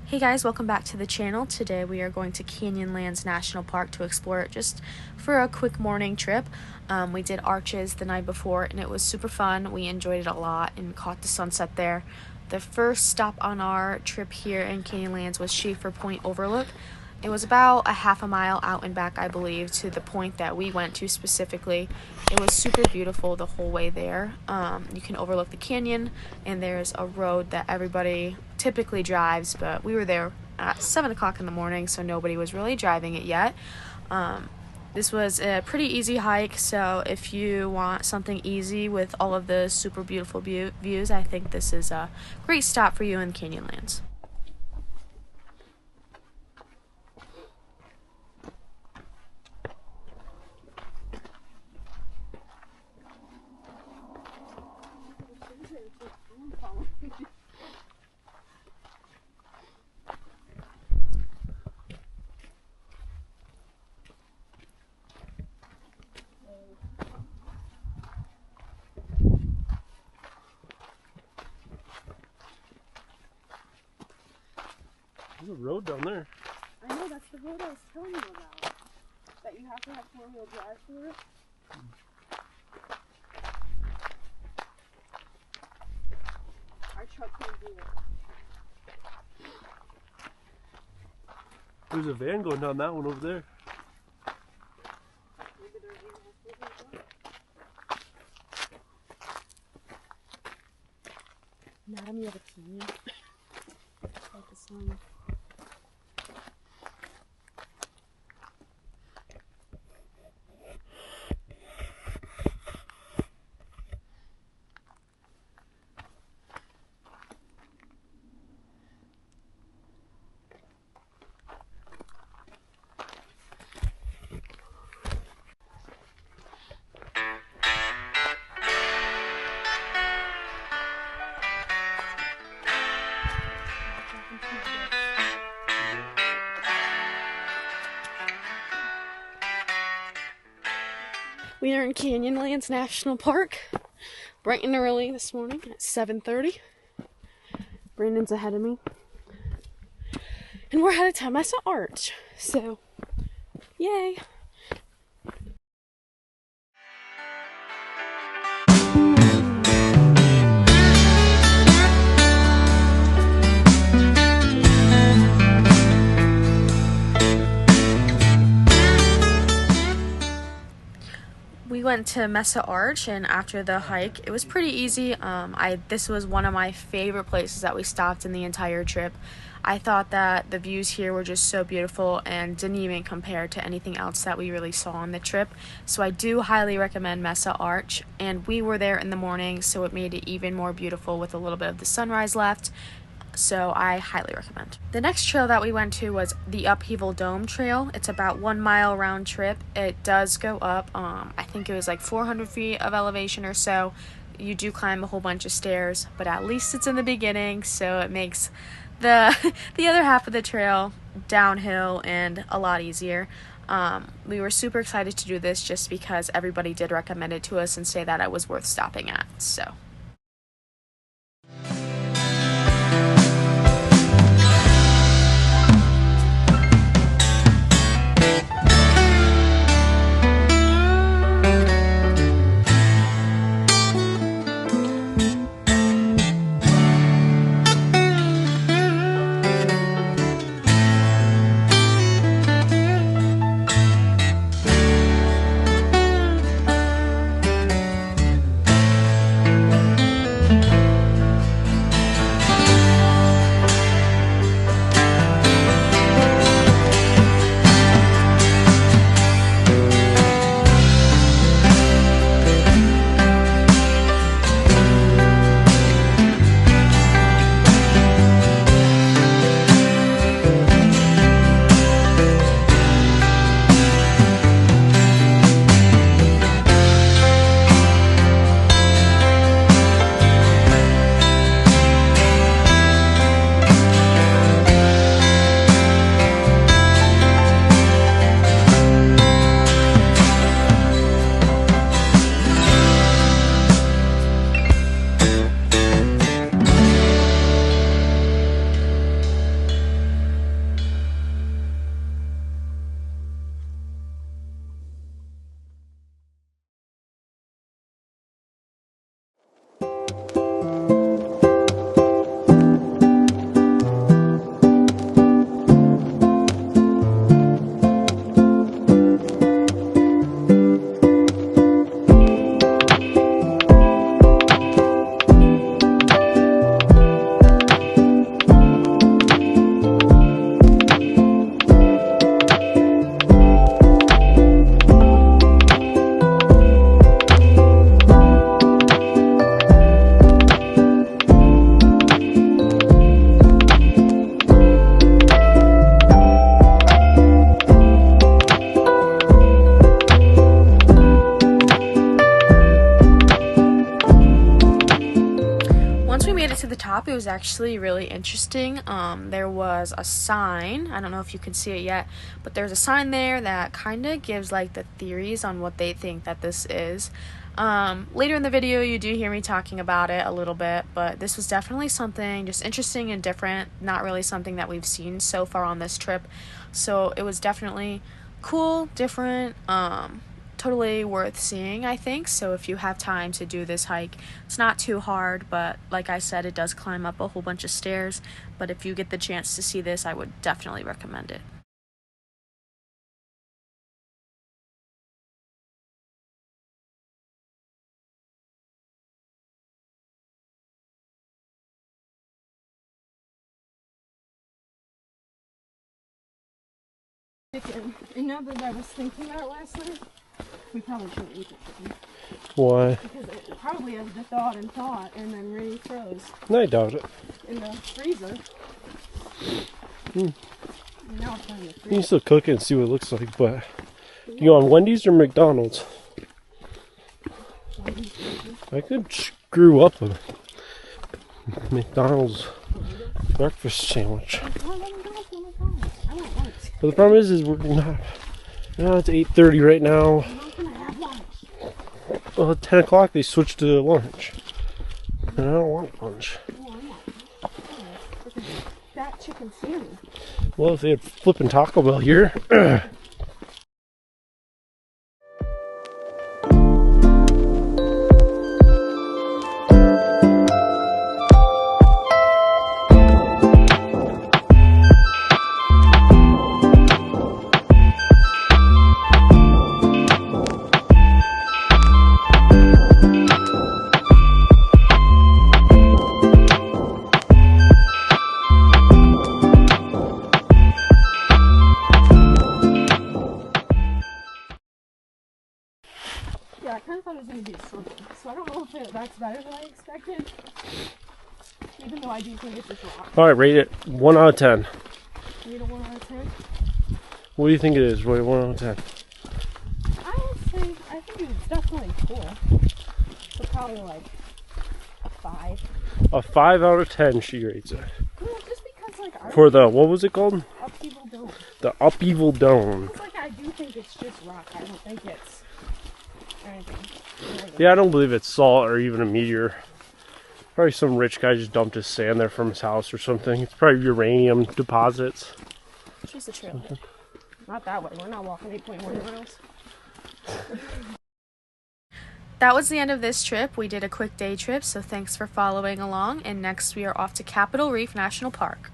Hey guys, welcome back to the channel. Today we are going to Canyonlands National Park to explore it just for a quick morning trip. We did Arches the night before and it was super fun. We enjoyed it a lot and caught the sunset there. The first stop on our trip here in Canyonlands was Schaefer Point Overlook. It was about a half a mile out and back, I believe, to the point that we went to specifically. It was super beautiful the whole way there. You can overlook the canyon, and there's a road that everybody typically drives, but we were there at 7 o'clock in the morning, so nobody was really driving it yet. This was a pretty easy hike, so if you want something easy with all of the super beautiful views, I think this is a great stop for you in Canyonlands. There's a road down there. I know, that's the road I was telling you about. That you have to have four-wheel drive for it. Our truck can't do it. There's a van going down that one over there. Maybe there's even a four-wheel drive. Madam, you have a key? Like the song. We are in Canyonlands National Park, bright and early this morning at 7:30. Brandon's ahead of me. And we're headed to Mesa Arch, so yay! We went to Mesa Arch, and after the hike, it was pretty easy. This was one of my favorite places that we stopped in the entire trip. I thought that the views here were just so beautiful and didn't even compare to anything else that we really saw on the trip. So I do highly recommend Mesa Arch, and we were there in the morning, so it made it even more beautiful with a little bit of the sunrise left. So I highly recommend. The next trail that we went to was the Upheaval Dome Trail. It's about 1 mile round trip. It does go up, I think it was like 400 feet of elevation or so. You do climb a whole bunch of stairs, but at least it's in the beginning, so it makes the other half of the trail downhill and a lot easier. We were super excited to do this just because everybody did recommend it to us and say that it was worth stopping at, so. actually really interesting. There was a sign, I don't know if you can see it yet, but there's a sign there that kind of gives like the theories on what they think that this is. Later in the video you do hear me talking about it a little bit, but this was definitely something just interesting and different, not really something that we've seen so far on this trip. So it was definitely cool, different, totally worth seeing, I think. So if you have time to do this hike, it's not too hard, but like I said, it does climb up a whole bunch of stairs. But if you get the chance to see this, I would definitely recommend it. Chicken. And now that I was thinking about it last night, we probably shouldn't eat the chicken. Why? Because it probably has the thawed and then really froze No, I doubt it. in the freezer. Hmm. Now it's time to You freeze. can still cook it and see what it looks like, but you on Wendy's or McDonald's? I could screw up a McDonald's breakfast sandwich. But the problem is we're not. No, it's 8:30 right now. Well, at 10 o'clock they switched to lunch. And I don't want lunch. That chicken sandwich. Well, if they had flipping Taco Bell here. Yeah, I kind of thought it was going to be a something. So I don't know if that's better than I expected. Even though I do think it's just rock. Alright, rate it 1 out of 10. You need a 1 out of 10? What do you think it is, Roy? 1 out of 10. I think it's definitely cool. So probably like a 5. A 5 out of 10 she rates it. No, just because like our For the, what was it called? upheaval dome. The upheaval dome. It's like I do think it's just rock. I don't think it's anything. Yeah, I don't believe it's salt or even a meteor. Probably some rich guy just dumped his sand there from his house or something. It's probably uranium deposits. Choose the trail. Not that way. We're not walking 8.1 miles. That was the end of this trip. We did a quick day trip, so thanks for following along, and next we are off to Capitol Reef National Park.